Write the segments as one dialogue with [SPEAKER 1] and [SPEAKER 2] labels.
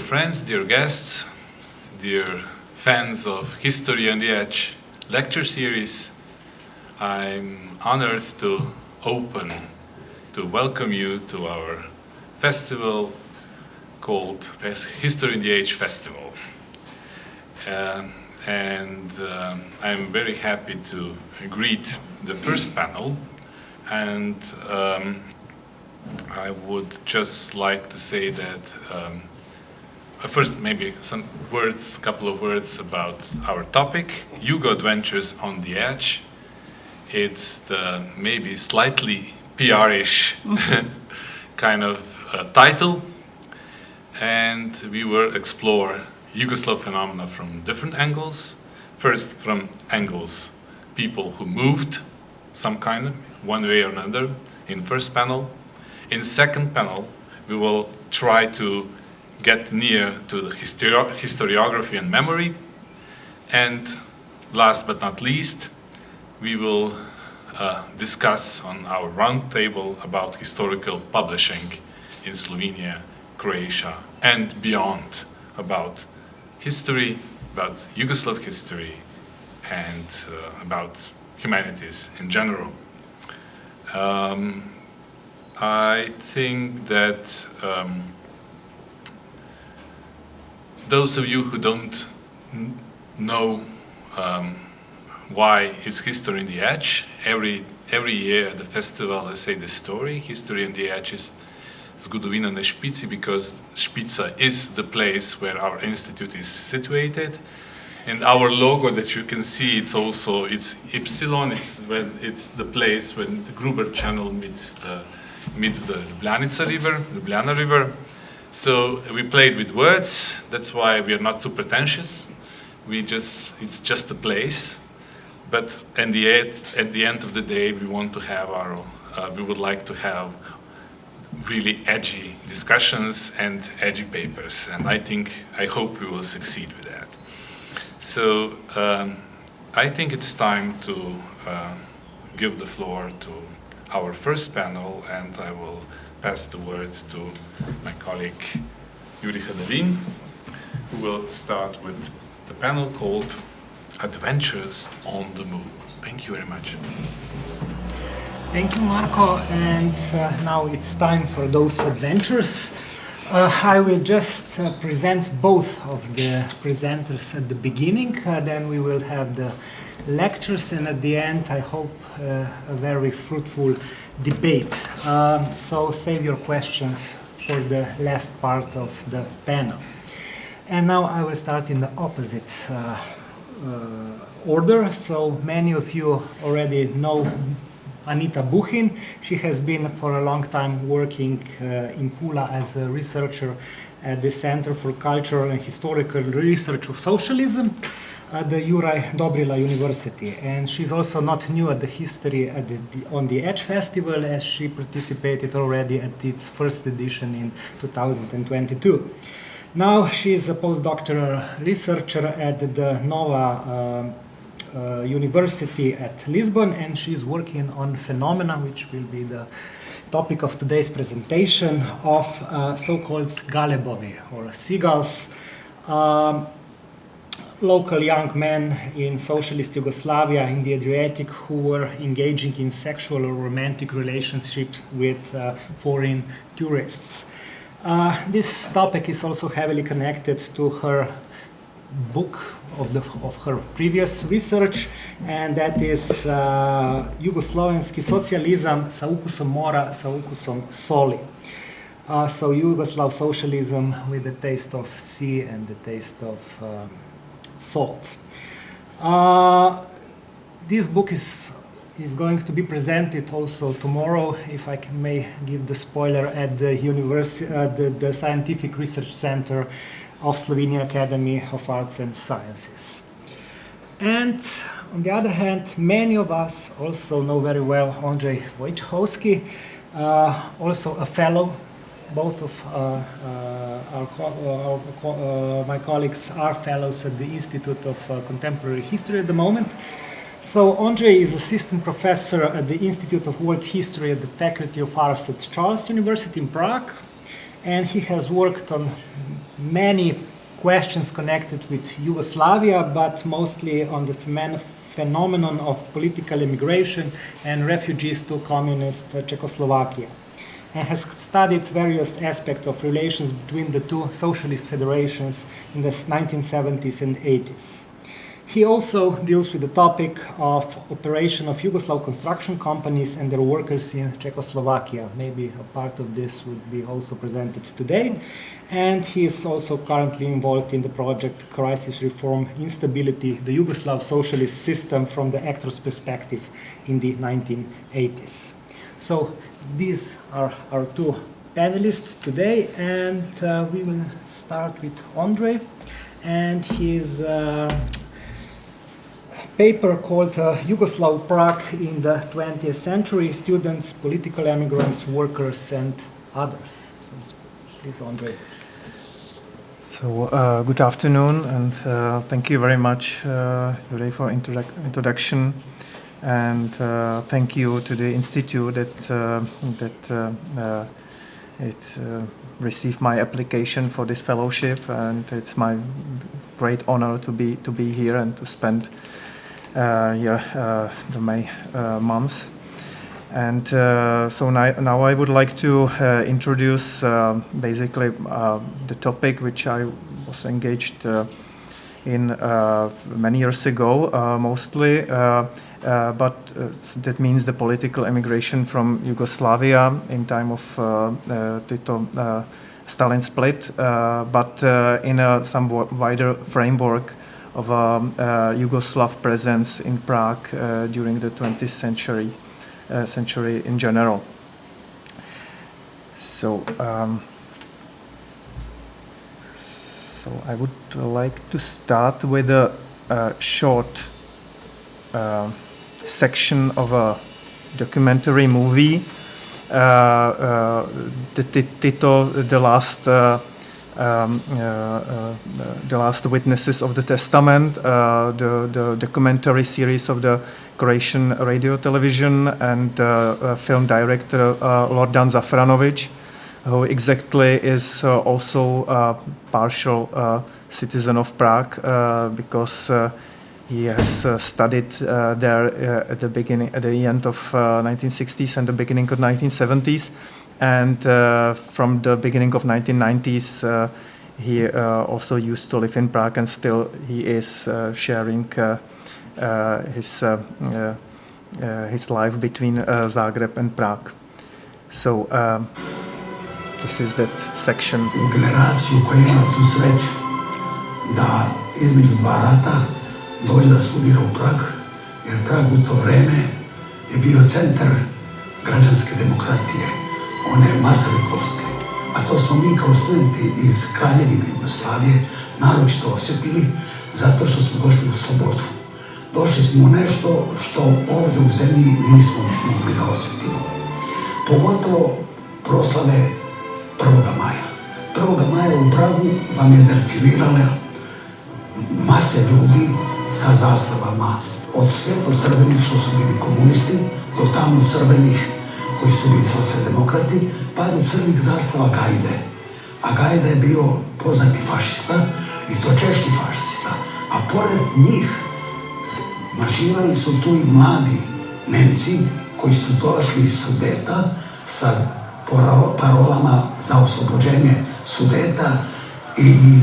[SPEAKER 1] friends, dear guests, dear fans of History on the Edge lecture series, I'm honored to welcome you to our festival called History on the Edge Festival. I'm very happy to greet the first panel, and I would just like to say that first maybe a couple of words about our topic, Yugo Adventures on the Edge. It's the maybe slightly PR-ish kind of title, and we will explore Yugoslav phenomena from different angles. First, from angles, people who moved some kind of one way or another in first panel. In second panel, we will try to get near to the historiography and memory. And last but not least, we will discuss on our roundtable about historical publishing in Slovenia, Croatia, and beyond, about history, about Yugoslav history, and about humanities in general. I think that those of you who don't know why is History on the Edge, every year at the festival I say the story. History on the Edge is Zgodovino na Špici, because Špica is the place where our institute is situated. And our logo that you can see, it's Epsilon, it's the place when the Gruber Channel meets the Ljubljana River. So we played with words. That's why we are not too pretentious. It's just a place. But at the end of the day, we would like to have really edgy discussions and edgy papers. And I hope we will succeed with that. So I think it's time to give the floor to our first panel, and I will pass the word to my colleague Yuri Hadalin, who will start with the panel called Adventures on the Move. Thank you very much.
[SPEAKER 2] Thank you, Marko, and now it's time for those adventures. I will just present both of the presenters at the beginning, then we will have the lectures, and at the end I hope a very fruitful debate. So save your questions for the last part of the panel. And now I will start in the opposite order. So many of you already know Anita Buchin. She has been for a long time working in Pula as a researcher at the Center for Cultural and Historical Research of Socialism at the Juraj Dobrila University. And she's also not new at the History on the Edge Festival, as she participated already at its first edition in 2022. Now she is a postdoctoral researcher at the Nova University at Lisbon, and she's working on phenomena, which will be the topic of today's presentation, of so-called galebovi, or seagulls, local young men in socialist Yugoslavia in the Adriatic who were engaging in sexual or romantic relationships with foreign tourists. This topic is also heavily connected to her book of her previous research, and that is Jugoslovenski socijalizam sa ukusom mora, sa ukusom soli. So Yugoslav socialism with the taste of sea and the taste of salt. This book is going to be presented also tomorrow, if I may give the spoiler, at the the Scientific Research Center of Slovenia Academy of Arts and Sciences. And on the other hand, many of us also know very well Ondřej Vojtěchovský, also a fellow. Both of my colleagues are fellows at the Institute of Contemporary History at the moment. So Ondřej is assistant professor at the Institute of World History at the Faculty of Arts at Charles University in Prague. and he has worked on many questions connected with Yugoslavia, but mostly on the phenomenon of political immigration and refugees to communist Czechoslovakia, and has studied various aspects of relations between the two socialist federations in the 1970s and 80s. He also deals with the topic of operation of Yugoslav construction companies and their workers in Czechoslovakia. Maybe a part of this would be also presented today. And he is also currently involved in the project Crisis Reform Instability, the Yugoslav socialist system from the actor's perspective in the 1980s. So these are our two panelists today, and we will start with Ondřej and his paper called Yugoslav Prague in the 20th Century, Students, Political Emigrants, Workers and Others. So please, Ondřej.
[SPEAKER 3] So good afternoon, and thank you very much, Jure, for introduction, and thank you to the Institute that it received my application for this fellowship, and it's my great honor to be here and to spend here the May months. And so now I would like to introduce basically the topic which I was engaged in many years ago, mostly, but that means the political emigration from Yugoslavia in time of Tito-Stalin split, but in a somewhat wider framework of Yugoslav presence in Prague during the 20th century in general. So I would like to start with a short section of a documentary movie, Tito, the last witnesses of the Testament, the documentary series of the Croatian radio television, and film director Lordan Zafranovic, who exactly is also a partial citizen of Prague, because he has studied there at the end of 1960s and the beginning of 1970s. And from the beginning of 1990s, he also used to live in Prague, and still he is sharing his life between Zagreb and Prague. So this is that section.
[SPEAKER 4] Generaciju koja ima tu sreću da između dva rata dođe da studira u Prag, jer Prag u to vreme je bio centar građanske demokratije, one masarikovske, a to smo mi kao studenti iz Kraljevine Jugoslavije naročito osjetili zato što smo došli u slobodu. Došli smo u nešto što ovdje u zemlji nismo mogli da osjetimo. Pogotovo proslave 1. maja. 1. maja u Pragu vam je defilirale mase ljudi sa zastavama od svetlo-crvenih što su bili komunisti do tamno-crvenih koji su bili socijaldemokrati, pa do crnih zastava Gajde. A Gajda je bio poznati fašista, i to češki fašista. A pored njih marširali su tu i mladi Nemci koji su došli iz Sudeta sa parolama za oslobođenje Sudeta i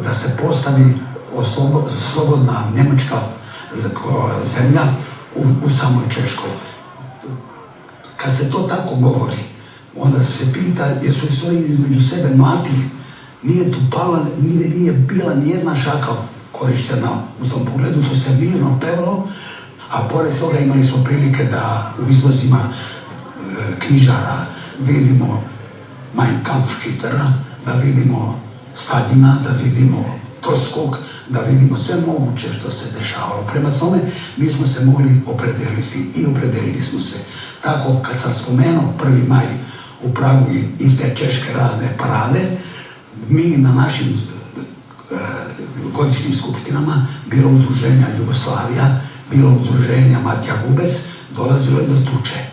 [SPEAKER 4] da se postavi slobodna njemačka zemlja u samoj Češkoj. Kad se to tako govori, onda se pita jer su se oni između sebe mlatili. Nije bila nijedna šaka korištena u tom pogledu, to se mirno pevalo, a pored toga imali smo prilike da u izlozima knjižara vidimo Mein Kampf Hitlera, da vidimo Staljina, da vidimo Trotskog, da vidimo sve moguće što se dešavalo. Prema tome, mi smo se mogli opredeliti i opredelili smo se. Tako, kad sam spomenuo 1. maj u Pragu i te češke razne parade, mi na našim godišnjim skupštinama, bilo udruženja Jugoslavija, bilo udruženja Matija Gubec, dolazilo je do tuče.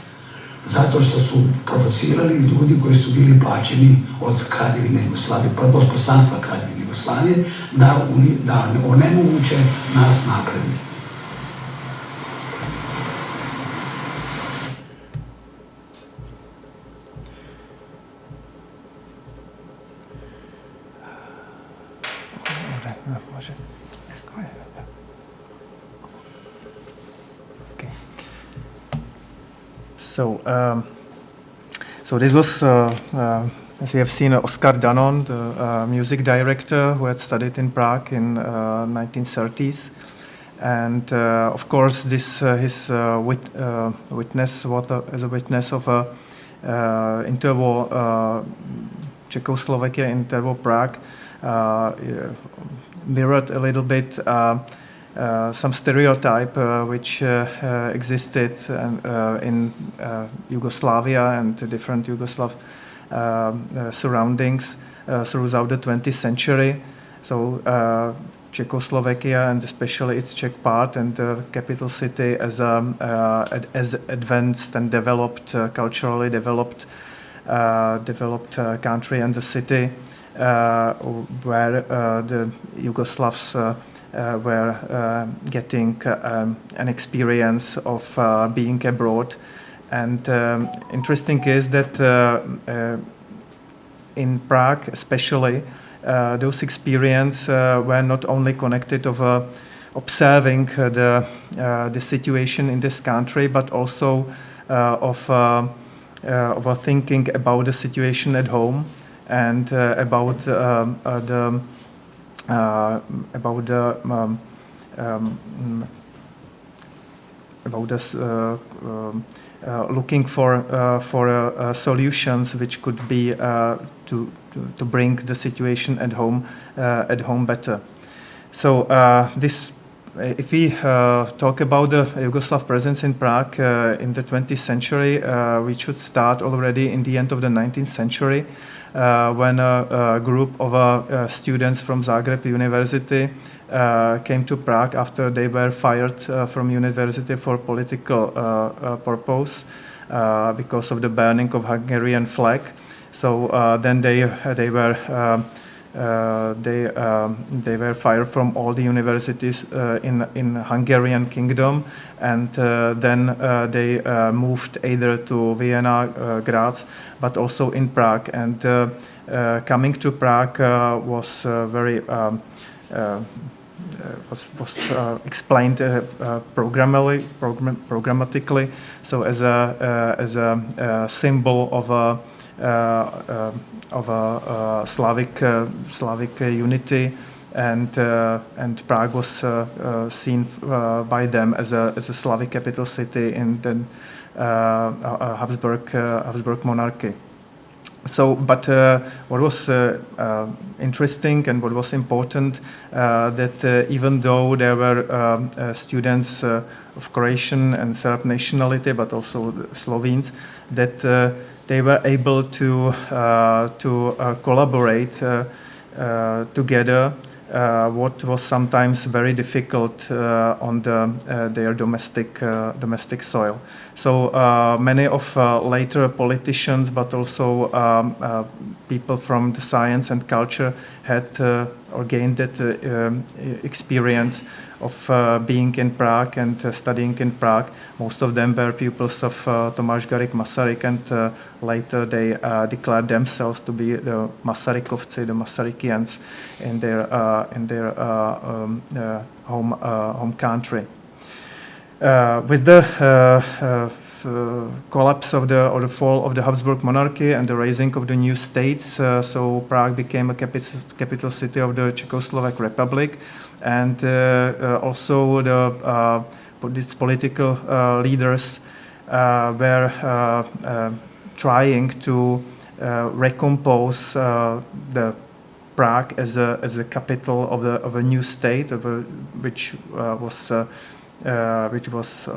[SPEAKER 4] zato što su provocirali ljudi koji su bili plaćeni od Kraljevine Jugoslavije, od poslanstva Kraljevine Jugoslavije, da onemoguće nas napredni.
[SPEAKER 3] So this was, as you have seen, Oskar Danon, the music director who had studied in Prague in 1930s. And of course, this witness was as a witness of a interwar Czechoslovakia, interwar Prague, mirrored a little bit some stereotype which existed in Yugoslavia and different Yugoslav surroundings throughout the 20th century. So Czechoslovakia, and especially its Czech part and the capital city, as advanced and developed, culturally developed country, and the city where the Yugoslavs were getting an experience of being abroad. And interesting is that in Prague especially, those experiences were not only connected of observing the situation in this country, but also of thinking about the situation at home and about looking for solutions which could be to bring the situation at home better. So if we talk about the Yugoslav presence in Prague in the 20th century, we should start already in the end of the 19th century, when a group of students from Zagreb University came to Prague after they were fired from university for political purpose because of the burning of Hungarian flag. So then they were fired from all the universities in Hungarian kingdom, and then they moved either to Vienna, Graz, but also in Prague. And coming to Prague was very was explained programmatically, so as a symbol of a Slavic unity, and Prague was seen by them as a Slavic capital city in the Habsburg monarchy. So, but what was interesting and what was important, that even though there were students of Croatian and Serb nationality, but also Slovenes, that they were able to collaborate together, what was sometimes very difficult on their domestic soil. So many of later politicians, but also people from the science and culture, had or gained that experience of being in Prague and studying in Prague. Most of them were pupils of Tomáš Garrigue Masaryk, and later they declared themselves to be the Masarykovci, the Masarykians, in their home country. With the collapse of or the fall of the Habsburg monarchy and the raising of the new states, so Prague became a capital city of the Czechoslovak Republic, and also its political leaders were trying to recompose the Prague as a capital of a new state, which was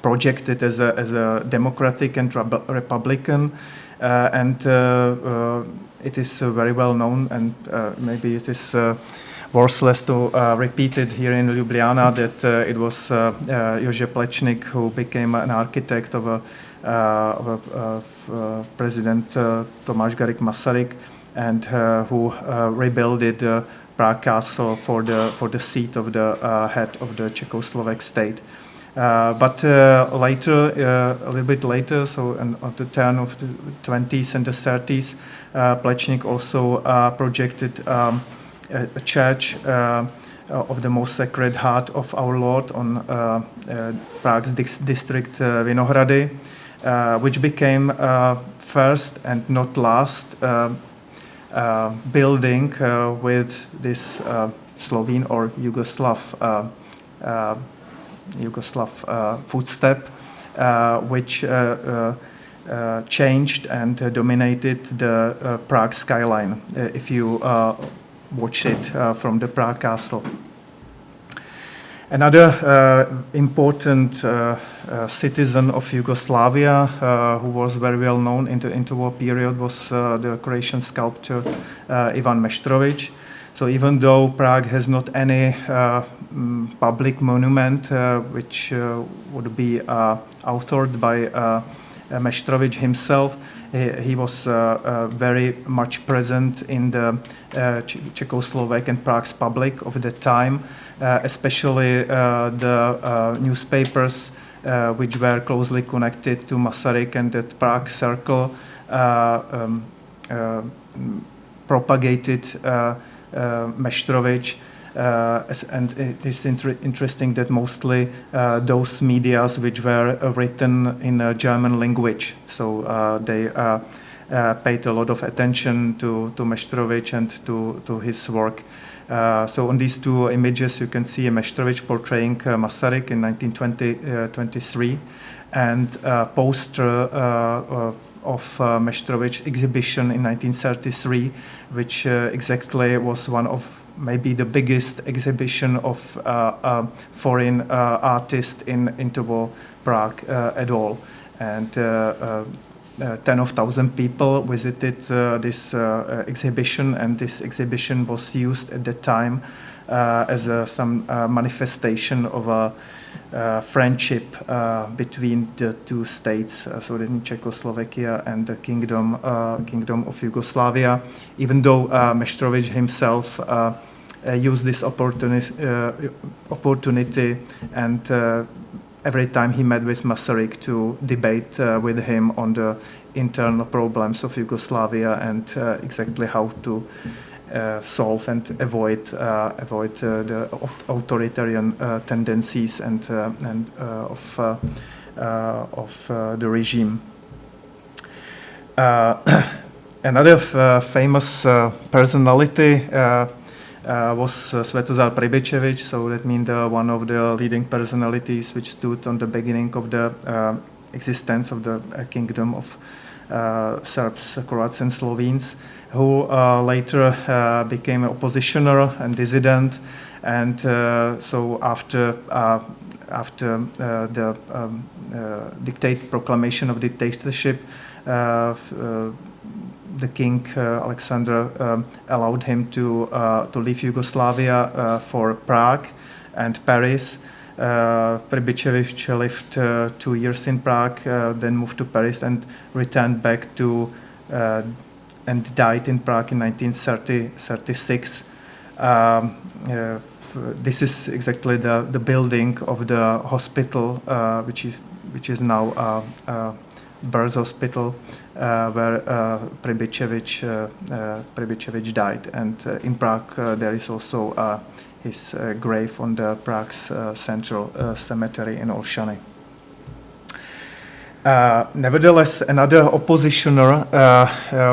[SPEAKER 3] projected as a democratic and republican, and it is very well known, and maybe it is worthless to repeat it here in Ljubljana, that it was Jože Plečnik who became an architect of President Tomáš Garrigue Masaryk, and who rebuilt the Prague Castle for the seat of the head of the Czechoslovak state. But later, a little bit later, so at the turn of the 20s and the 30s, Plečnik also projected a church of the Most Sacred Heart of Our Lord on Prague's district Vinohrady, which became first and not last building with this Slovene or Yugoslav footstep, which changed and dominated the Prague skyline, if you watch it from the Prague Castle. Another important citizen of Yugoslavia who was very well known in the interwar period was the Croatian sculptor Ivan Meštrović. So even though Prague has not any public monument which would be authored by Meštrović himself, he was very much present in the Czechoslovak and Prague's public of the time, especially the newspapers which were closely connected to Masaryk and that Prague circle propagated Meštrović. And it is interesting that mostly those medias which were written in a German language, so they paid a lot of attention to Meštrović and to his work. So on these two images you can see Meštrović portraying Masaryk in 1923 and a poster of Meštrović's exhibition in 1933, which exactly was one of maybe the biggest exhibition of foreign artists in interwar Prague at all. And 10,000 people visited this exhibition, and this exhibition was used at that time as some manifestation of a friendship between the two states, so in Czechoslovakia and the Kingdom of Yugoslavia, even though Meštrović himself used this opportunity and every time he met with Masaryk to debate with him on the internal problems of Yugoslavia and exactly how to solve and avoid the authoritarian tendencies and of the regime. Another famous personality was Svetozar Pribičević, so that means one of the leading personalities which stood on the beginning of the existence of the kingdom of Serbs, Croats and Slovenes, who later became an oppositioner and dissident, and so after the proclamation of dictatorship, the king Alexander allowed him to leave Yugoslavia for Prague and Paris. Pribičević lived 2 years in Prague, then moved to Paris and returned back to and died in Prague in 1936. This is exactly the building of the hospital, which is now birth hospital, where Pribičević died. And in Prague there is also his grave on the Prague's central cemetery in Olszany. Nevertheless, another oppositioner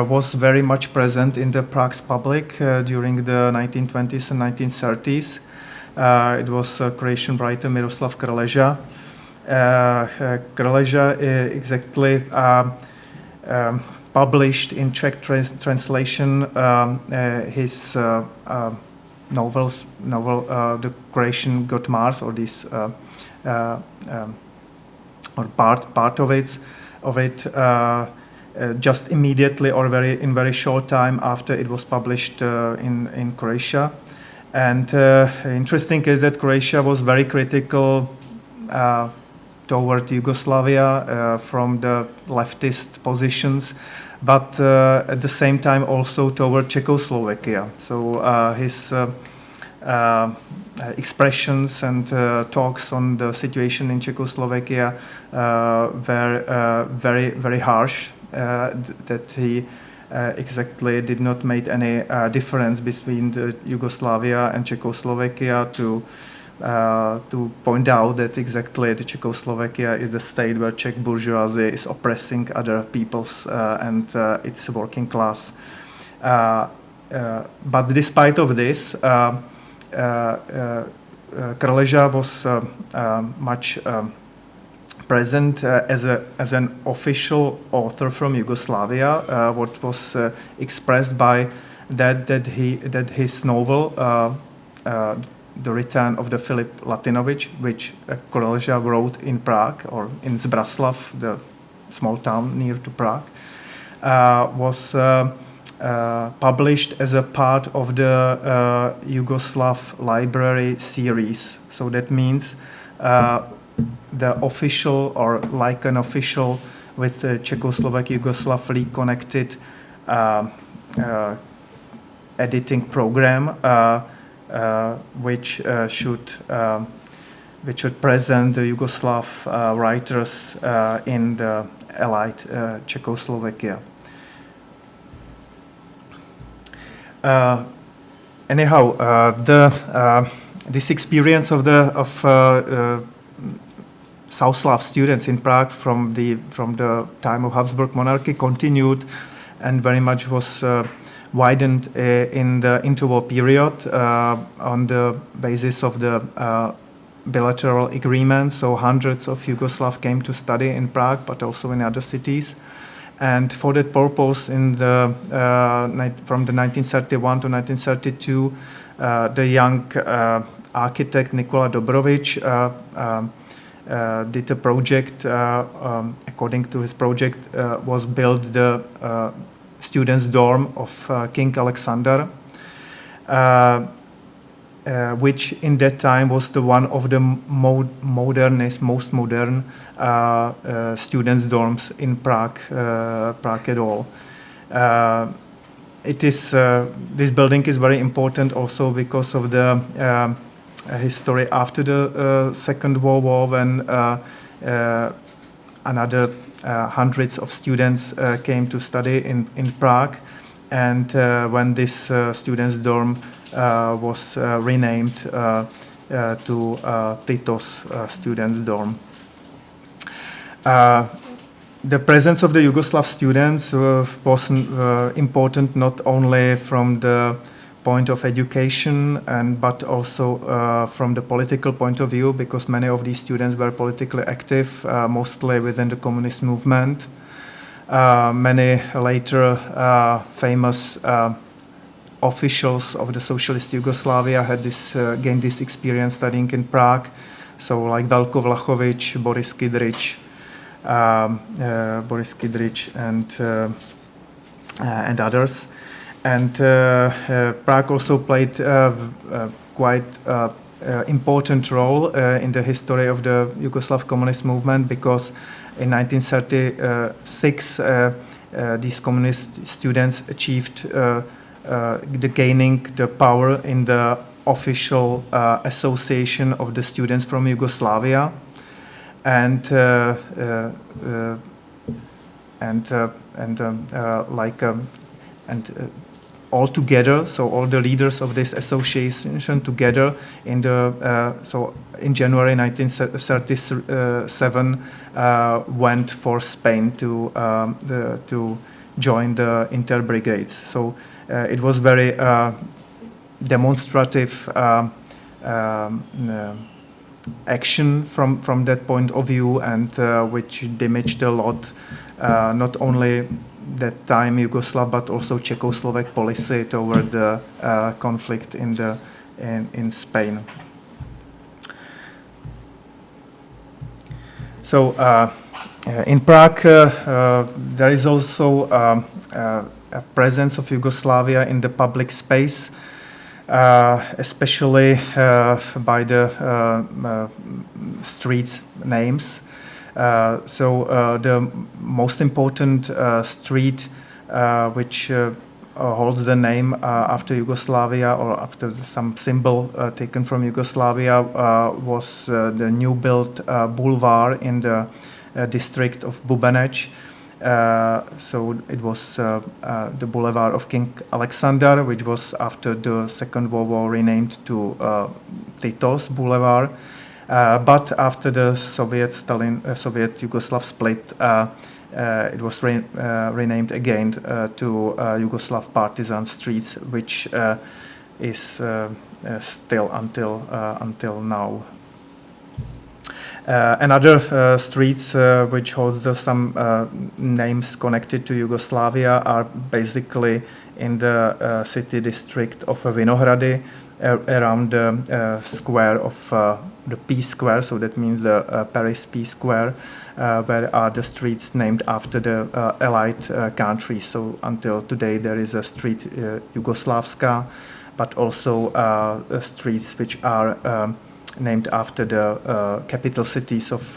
[SPEAKER 3] was very much present in the Prague's public during the 1920s and 1930s. It was Croatian writer Miroslav Krleža. Krleža exactly published in Czech translation his novel The Croatian Got Mars, or this or part of it just immediately or in very short time after it was published in Croatia. And interesting is that Croatia was very critical toward Yugoslavia from the leftist positions, but at the same time also toward Czechoslovakia. So his expressions and talks on the situation in Czechoslovakia were very, very harsh, that he exactly did not make any difference between the Yugoslavia and Czechoslovakia to point out that exactly the Czechoslovakia is the state where Czech bourgeoisie is oppressing other peoples and its working class. But despite of this, Krleža was much present as an official author from Yugoslavia. What was expressed by that his novel, The Return of the Filip Latinovič, which Krleža wrote in Prague or in Zbraslav, the small town near to Prague, was published as a part of the Yugoslav library series. So that means the official, or like an official with the Czechoslovak Yugoslavly connected editing program, which should present the Yugoslav writers in the Allied Czechoslovakia. This experience of South Slav students in Prague from the time of Habsburg monarchy continued, and very much was widened in the interwar period on the basis of the bilateral agreements. So hundreds of Yugoslavs came to study in Prague, but also in other cities. And for that purpose, from the 1931 to 1932, the young architect Nikola Dobrović did a project. According to his project, was built the students' dorm of King Alexander, which in that time was the one of the most modern students' dorms in Prague at all. This building is very important also because of the history after the Second World War, when another hundreds of students came to study in Prague, and when this students' dorm was renamed to Tito's students' dorm. The presence of the Yugoslav students was important not only from the point of education, but also from the political point of view, because many of these students were politically active, mostly within the communist movement. Many later famous officials of the socialist Yugoslavia had gained this experience studying in Prague, so like Velko Vlahović, Boris Kidrič, and others. And Prague also played quite important role in the history of the Yugoslav communist movement, because in 1936 these communist students achieved gaining the power in the official association of the students from Yugoslavia, and all together, so all the leaders of this association together in January 1937 went for Spain to join the inter-brigades. So it was very demonstrative action from that point of view, and which damaged a lot, not only that time Yugoslav, but also Czechoslovak policy toward the conflict in Spain. So in Prague there is also a presence of Yugoslavia in the public space, especially by the street names. The most important street which holds the name after Yugoslavia or after some symbol taken from Yugoslavia was the new built boulevard in the district of Bubenec. So it was the Boulevard of King Alexander, which was after the Second World War renamed to Tito's Boulevard. But after the Soviet Yugoslav split, it was renamed again to Yugoslav Partisan Streets, which is still until now. Another streets which holds some names connected to Yugoslavia are basically in the city district of Vinohrady, around the square of the P Square, so that means the Paris P Square, where are the streets named after the Allied countries. So until today there is a street Jugoslavska, but also streets which are named after the capital cities of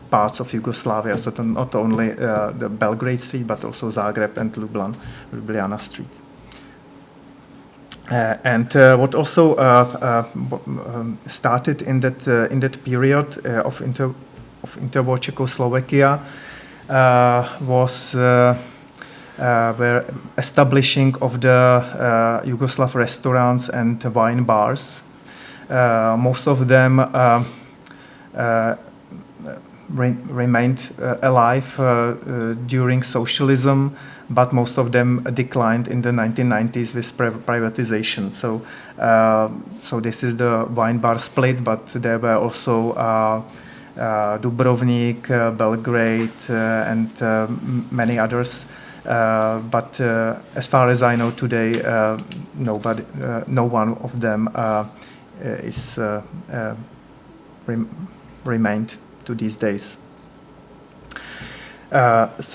[SPEAKER 3] parts of Yugoslavia. So not only the Belgrade Street, but also Zagreb and Ljubljana Street. And what also started in that period of interwar Czechoslovakia was were establishing of the Yugoslav restaurants and wine bars. Most of them remained alive during socialism, but most of them declined in the 1990s with privatization. So, so this is the wine bar split, but there were also Dubrovnik, Belgrade, and many others. But as far as I know today, no one of them is remained to these days. After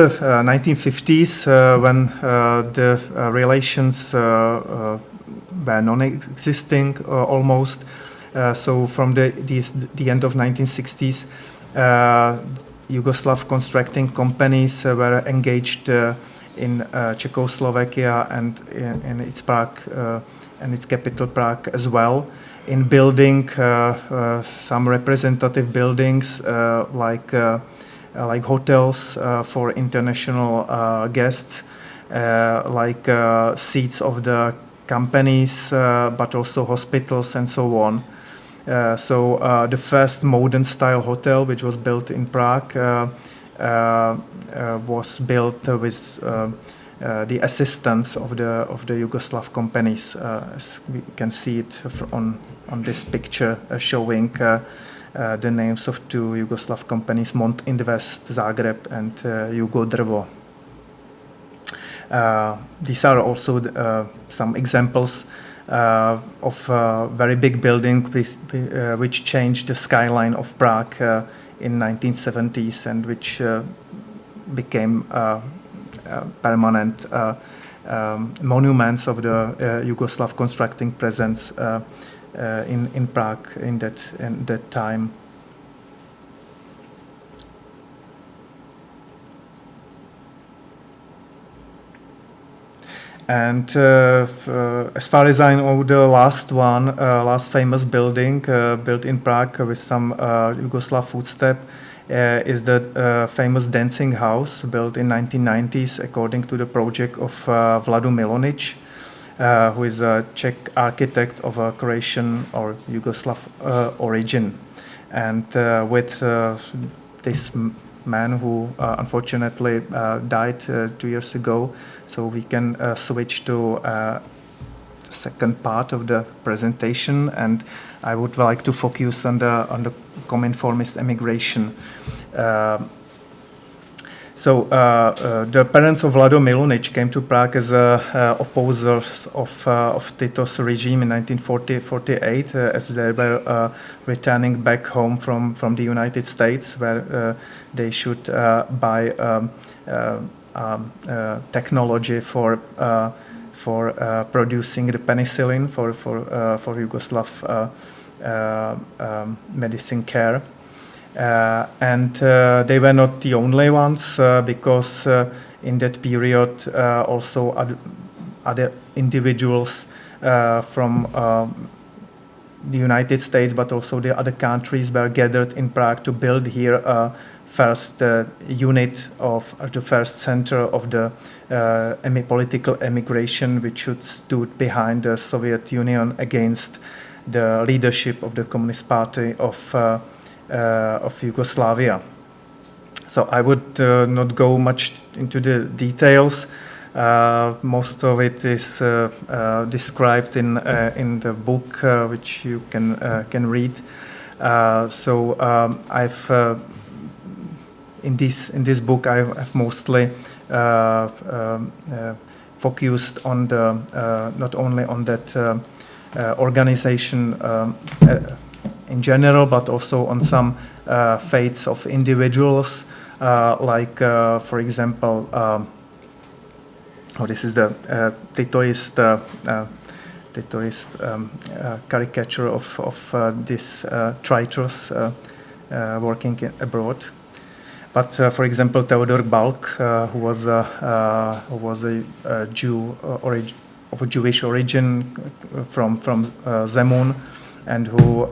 [SPEAKER 3] 1950s, when the relations were non-existing almost, so from the end of 1960s, Yugoslav constructing companies were engaged in Czechoslovakia and in its Prague and its capital Prague as well, in building some representative buildings like hotels for international guests, like seats of the companies, but also hospitals and so on. The first modern style hotel, which was built in Prague, was built with the assistance of the Yugoslav companies. As we can see it on this picture, showing the names of two Yugoslav companies, Mont Invest Zagreb and Yugo Drvo. These are also some examples of a very big building which changed the skyline of Prague in 1970s and which became permanent monuments of the Yugoslav constructing presence in Prague in that time. And as far as I know, the last famous building built in Prague with some Yugoslav footstep is the famous dancing house built in 1990s according to the project of Vlado Milonic, who is a Czech architect of a Croatian or Yugoslav origin. And with this man who unfortunately died 2 years ago, so we can switch to the second part of the presentation, and I would like to focus on the Cominformist emigration. The parents of Vlado Milonic came to Prague as opposers of Tito's regime in 1948, as they were returning back home from the United States, where they should buy technology for producing the penicillin for Yugoslav medicine care. And they were not the only ones, because in that period also other individuals from the United States, but also the other countries, were gathered in Prague to build here a first unit of the first center of the political emigration, which stood behind the Soviet Union against the leadership of the Communist Party of Yugoslavia. So I would not go much into the details. Most of it is described in the book, which you can read. I've in this book I've mostly focused on the not only on that organization in general, but also on some fates of individuals, like for example. This is the Titoist caricature of these traitors working abroad. But for example, Theodor Balk, who was a Jew of a Jewish origin from Zemun, and who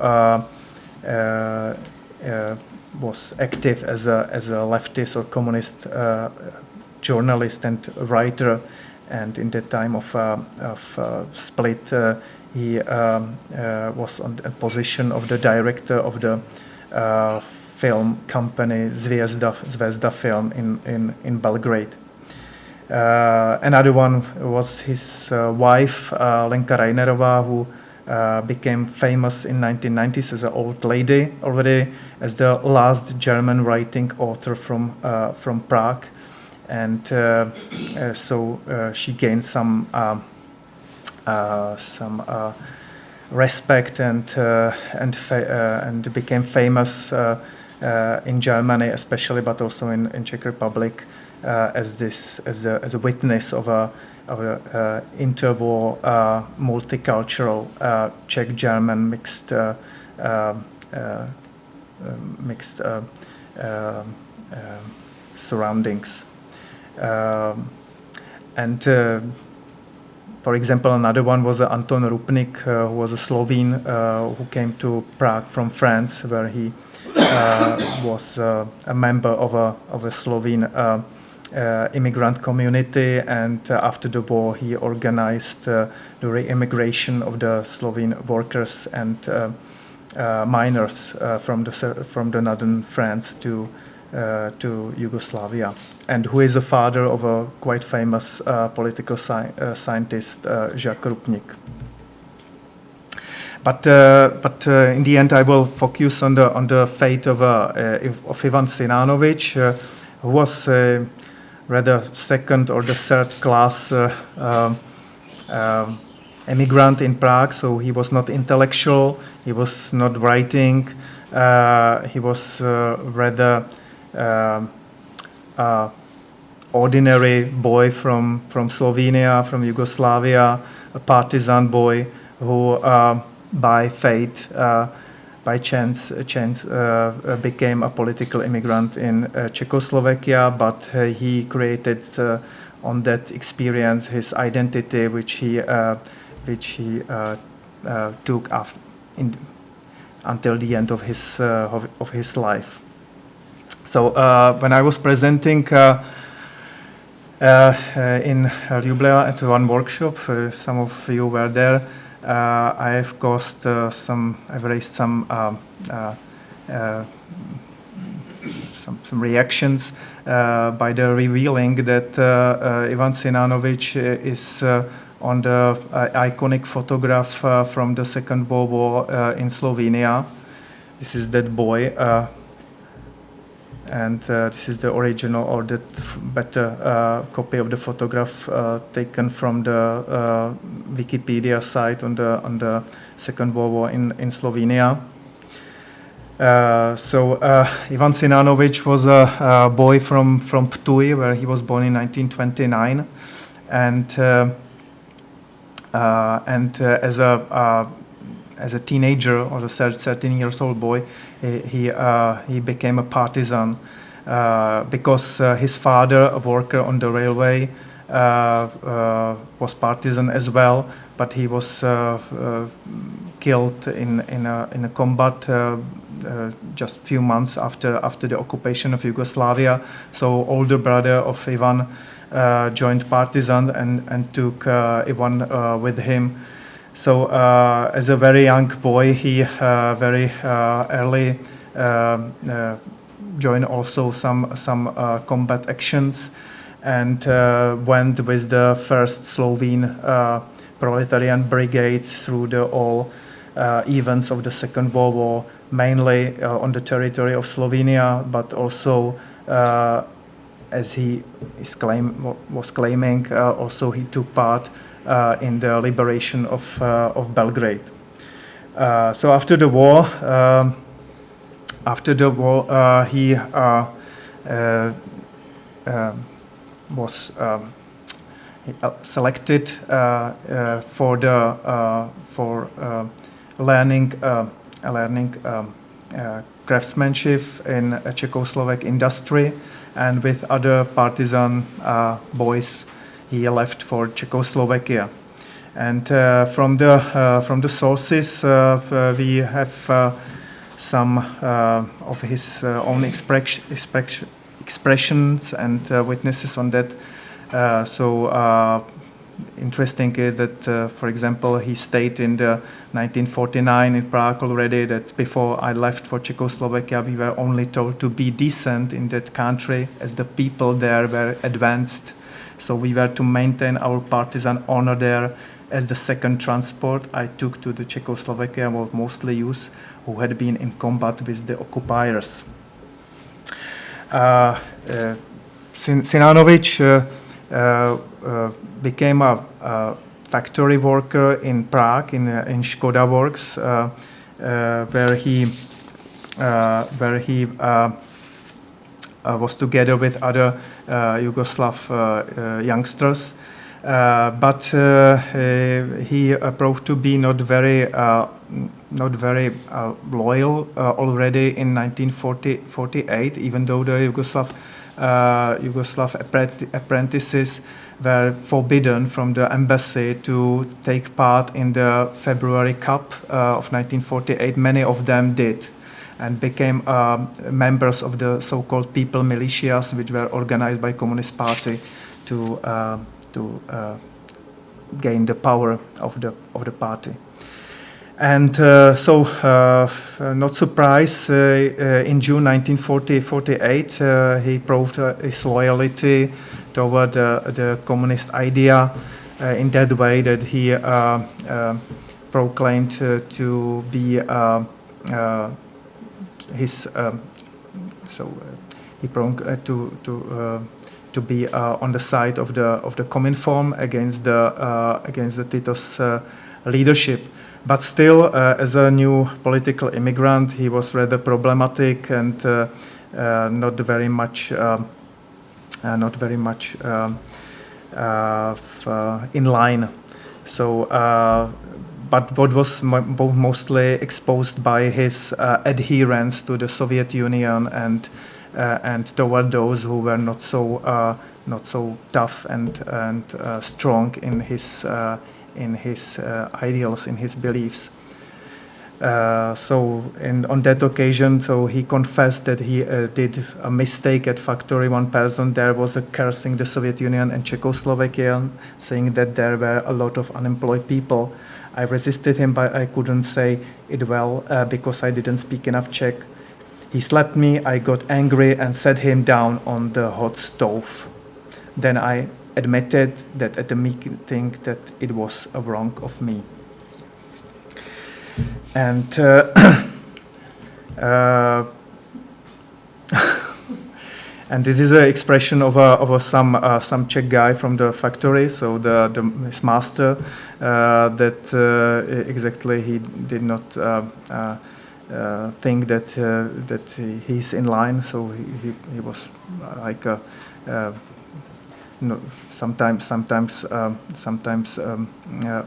[SPEAKER 3] was active as a leftist or communist journalist and writer, and in the time of split, he was on a position of the director of the film company Zvezda Film in Belgrade. Another one was his wife, Lenka Reinerová, who became famous in 1990s as an old lady already, as the last German writing author from Prague. And so she gained some respect and became famous in Germany, especially, but also in Czech Republic, as a witness of a interwar multicultural Czech-German mixed surroundings. For example, another one was Anton Rupnik, who was a Slovene who came to Prague from France, where he was a member of a Slovene immigrant community, and after the war he organized the re-immigration of the Slovene workers and miners from the northern France to Yugoslavia, and who is the father of a quite famous political scientist, Jacques Rupnik. But in the end, I will focus on the fate of Ivan Sinanovic, who was rather second or the third class immigrant in Prague. So he was not intellectual, he was not writing, he was rather ordinary boy from Slovenia, from Yugoslavia, a partisan boy who by fate, by chance became a political immigrant in Czechoslovakia, but he created on that experience his identity, which he took until the end of his life. So when I was presenting in Ljubljana at one workshop, some of you were there. I've raised some reactions by the revealing that Ivan Sinanovic is on the iconic photograph from the Second World War in Slovenia. This is that boy, and this is the original or the better copy of the photograph taken from the Wikipedia site on the Second World War in Slovenia. Ivan Sinanovic was a boy from Ptuj, where he was born in 1929, and as as a teenager or a 13 years old boy, he became a partisan because his father, a worker on the railway, was partisan as well, but he was killed in a combat just a few months after the occupation of Yugoslavia. So older brother of Ivan joined partisan and took Ivan with him. So as a very young boy, he very early joined also some combat actions, and went with the first Slovene proletarian brigade through the all events of the Second World War, mainly on the territory of Slovenia, but also, as he was claiming, also he took part in the liberation of Belgrade. So after the war, he was selected for learning craftsmanship in a Czechoslovak industry, and with other partisan boys, he left for Czechoslovakia. And from the sources, we have some of his own expressions and witnesses on that. So interesting is that, for example, he stated in the 1949 in Prague already that before I left for Czechoslovakia, we were only told to be decent in that country, as the people there were advanced. So we were to maintain our partisan honor there, as the second transport I took to the Czechoslovakia was mostly youth who had been in combat with the occupiers. Sinanovic became a factory worker in Prague in Škoda Works, where he was together with other Yugoslav youngsters, but he proved to be not very loyal already in 1948, even though the Yugoslav apprentices were forbidden from the embassy to take part in the February Cup of 1948. Many of them did, and became members of the so-called people militias, which were organized by Communist Party to gain the power of the party. And not surprised, in June 1948, he proved his loyalty toward the communist idea in that way that he proclaimed to be he proclaimed to be on the side of the Cominform against the Tito's leadership. But still, as a new political immigrant, he was rather problematic and not very much in line. So, but what was mostly exposed by his adherence to the Soviet Union and toward those who were not so tough and strong in his ideals, in his beliefs. On that occasion, so he confessed that he did a mistake at factory. One person there was cursing the Soviet Union and Czechoslovakia, saying that there were a lot of unemployed people. I resisted him, but I couldn't say it well because I didn't speak enough Czech. He slapped me, I got angry and set him down on the hot stove. Then I admitted that at the meeting that it was a wrong of me. And and this is an expression of some Czech guy from the factory. So his master that exactly he did not think that he's in line. So he was like sometimes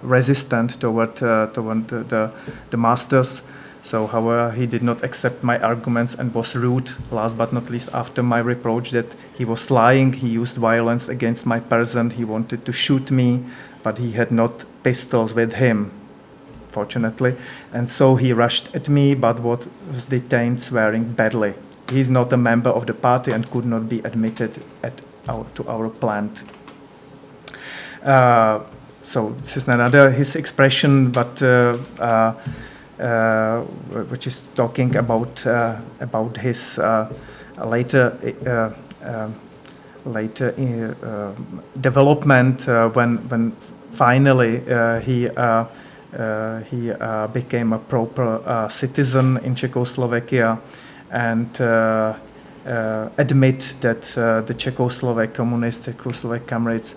[SPEAKER 3] resistant toward the masters. So, however, he did not accept my arguments and was rude. Last but not least, after my reproach that he was lying, he used violence against my person. He wanted to shoot me, but he had not pistols with him, fortunately. And so he rushed at me, but was detained swearing badly. He is not a member of the party and could not be admitted to our plant. So this is another his expression, but which is talking about his later development when finally he became a proper citizen in Czechoslovakia and admit that the Czechoslovak communists, Czechoslovak comrades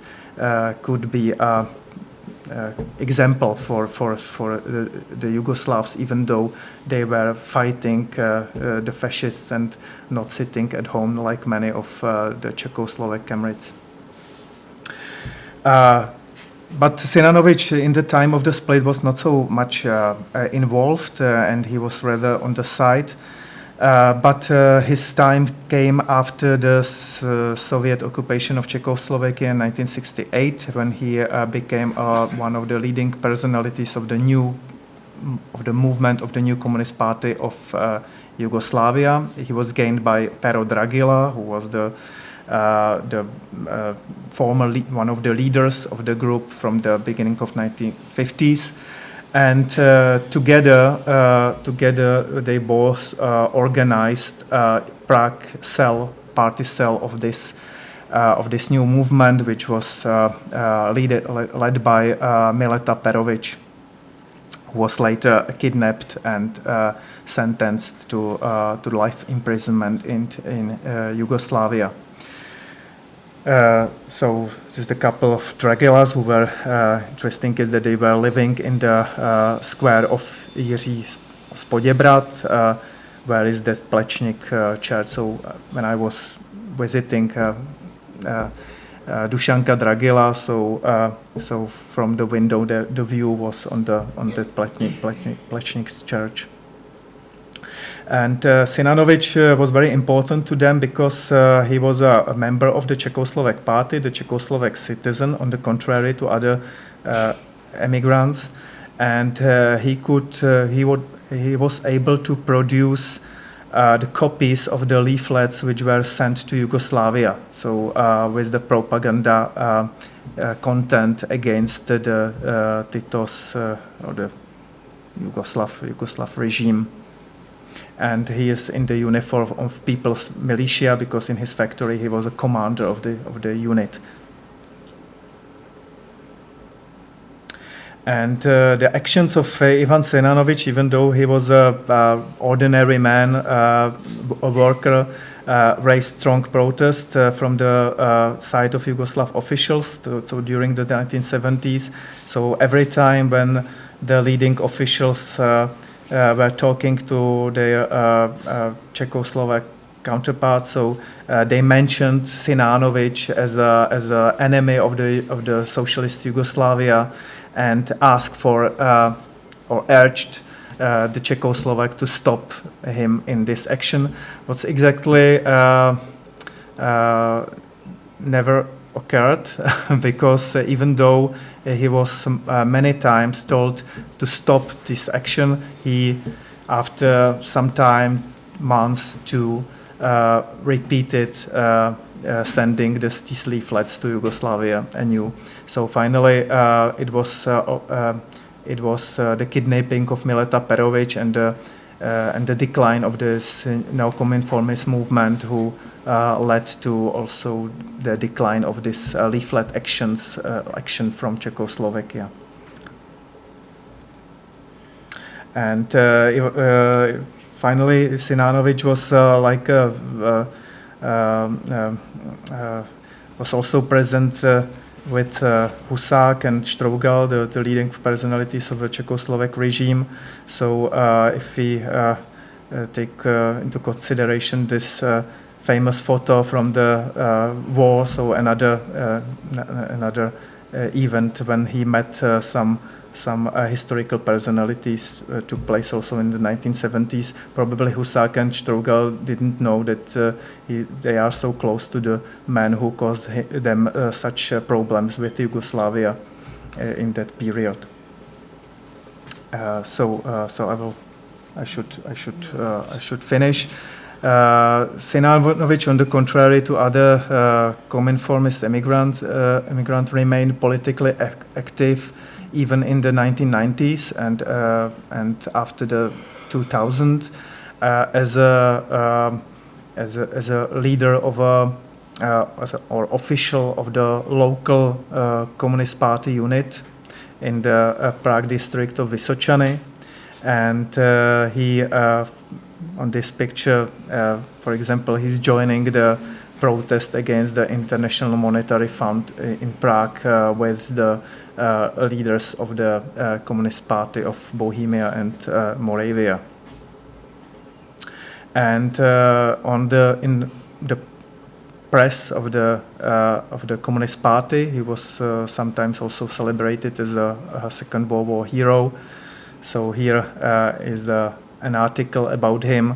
[SPEAKER 3] could be example for the Yugoslavs, even though they were fighting the fascists and not sitting at home like many of the Czechoslovak comrades. But Sinanovic, in the time of the split, was not so much involved, and he was rather on the side. But his time came after the Soviet occupation of Czechoslovakia in 1968, when he became one of the leading personalities of the movement of the new Communist Party of Yugoslavia. He was gained by Pero Dragila, who was the former one of the leaders of the group from the beginning of 1950s. And together they both organized Prague party cell of this new movement, which was led by Mileta Perovic, who was later kidnapped and sentenced to life imprisonment in Yugoslavia. So this is a couple of Dragilas who were interesting is that they were living in the square of Jiří z Poděbrad, where is the Plečnik church. So when I was visiting Dušanka Dragila, so from the window the view was on the Plečnik's church. And Sinanovic was very important to them because he was a member of the Czechoslovak party, the Czechoslovak citizen, on the contrary to other emigrants, and he was able to produce the copies of the leaflets which were sent to Yugoslavia. So with the propaganda content against the Tito's or the Yugoslav regime. And he is in the uniform of People's Militia because in his factory he was a commander of the unit. And the actions of Ivan Sinanovic, even though he was an ordinary man, a worker, raised strong protest from the side of Yugoslav officials. So during the 1970s, so every time when the leading officials were talking to their Czechoslovak counterparts, so they mentioned Sinanovic as an enemy of the socialist Yugoslavia, and asked for or urged the Czechoslovak to stop him in this action. What's exactly never occurred because even though he was many times told to stop this action, he, after some time, months, repeated sending these leaflets to Yugoslavia anew. So finally, it was the kidnapping of Mileta Perovic and the decline of this neo-conformist movement, who led to also the decline of this leaflet action from Czechoslovakia. And finally, Sinanovic was was also present with Husák and Štrougal, the leading personalities of the Czechoslovak regime. So if we take into consideration this famous photo from the war, so another event when he met some historical personalities took place also in the 1970s. Probably Husak and Strugel didn't know that they are so close to the man who caused them such problems with Yugoslavia in that period. So I should finish. Sinanovic, on the contrary to other Kominformist immigrants, remained politically active even in the 1990s and after the 2000 as a leader of or official of the local Communist Party unit in the Prague district of Vysočany, and he on this picture, for example, he's joining the protest against the International Monetary Fund in Prague with the leaders of the Communist Party of Bohemia and Moravia. And in the press of the Communist Party, he was sometimes also celebrated as a Second World War hero. So here is an article about him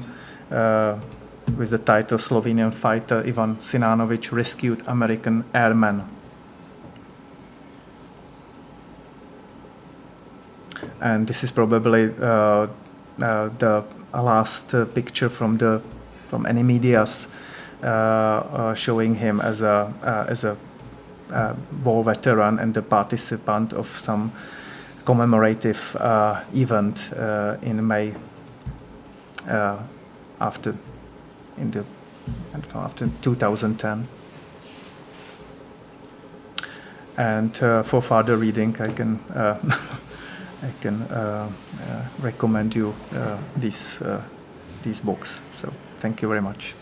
[SPEAKER 3] with the title "Slovenian fighter Ivan Sinanovic rescued American airmen." And this is probably the last picture from any medias showing him as a war veteran and a participant of some commemorative event in May after 2010. And for further reading, I can recommend you these books. So thank you very much.